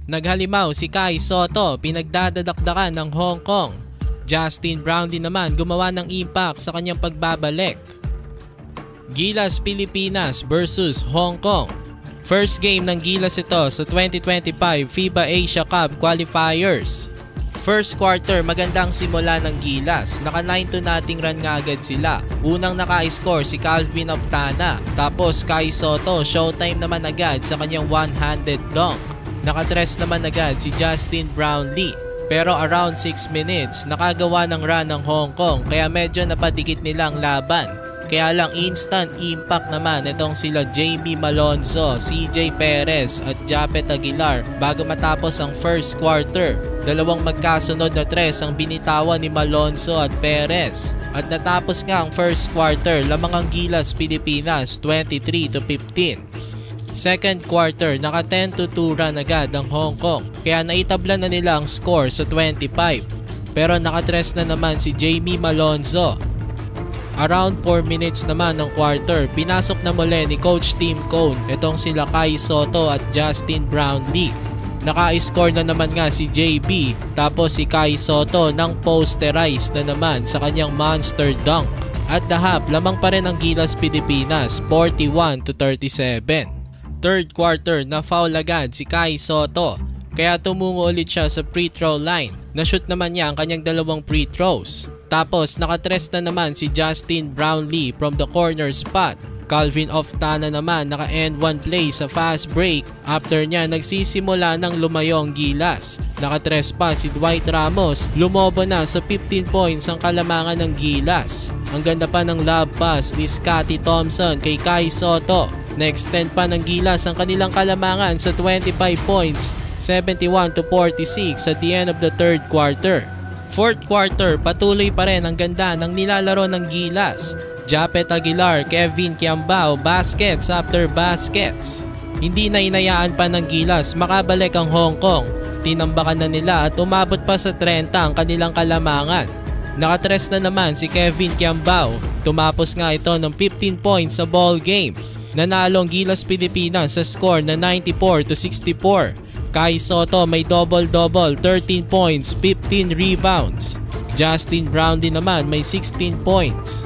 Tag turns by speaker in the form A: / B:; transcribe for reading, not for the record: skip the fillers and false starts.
A: Naghalimaw si Kai Sotto, pinagdadadakdakan ng Hong Kong. Justin Brownlee naman gumawa ng impact sa kanyang pagbabalik. Gilas Pilipinas versus Hong Kong. First game ng Gilas ito sa 2025 FIBA Asia Cup Qualifiers. First quarter, magandang simula ng Gilas. Naka 9-2 nating run nga agad sila. Unang naka-score si Calvin Optana. Tapos Kai Sotto, showtime naman agad sa kanyang one-handed dunk. Naka-tres naman agad si Justin Brownlee. Pero around 6 minutes, nakagawa ng run ng Hong Kong kaya medyo napadikit nilang laban. Kaya lang instant impact naman itong sila Jamie Malonzo, CJ Perez at Japet Aguilar bago matapos ang first quarter. Dalawang magkasunod na tres ang binitawan ni Malonzo at Perez. At natapos nga ang first quarter, lamang ang Gilas Pilipinas 23-15. Second quarter, naka 10-2 run agad ang Hong Kong kaya naitabla na nila ang score sa 25. Pero nakatres na naman si Jamie Malonzo. Around 4 minutes naman ng quarter, pinasok na muli ni Coach Tim Cone itong sila Kai Sotto at Justin Brownlee. Naka-score na naman nga si JB tapos si Kai Sotto nang posterize na naman sa kanyang monster dunk. At the half, lamang pa rin ang Gilas Pilipinas 41-37. Third quarter, na foul agad si Kai Sotto kaya tumungo ulit siya sa free throw line. Na-shoot naman niya ang kanyang dalawang free throws. Tapos nakatres na naman si Justin Brownlee from the corner spot. Calvin Optana naman naka-end one play sa fast break. After niya nagsisimula ng lumayo ang Gilas. Nakatres pa si Dwight Ramos. Lumobo na sa 15 points ang kalamangan ng Gilas. Ang ganda pa ng lob pass ni Scottie Thompson kay Kai Sotto. Na-extend pa ng Gilas ang kanilang kalamangan sa 25 points, 71-46 at the end of the third quarter. Fourth quarter, patuloy pa rin ang ganda ng nilalaro ng Gilas. Japet Aguilar, Kevin Kiambao, baskets after baskets. Hindi na inayaan pa ng Gilas makabalik ang Hong Kong. Tinambakan na nila at umabot pa sa 30 ang kanilang kalamangan. Nakatres na naman si Kevin Kiambao. Tumapos nga ito ng 15 points sa ball game. Nanalo ang Gilas Pilipinas sa score na 94-64. Kai Sotto may double-double, 13 points, 15 rebounds. Justin Brownlee naman may 16 points.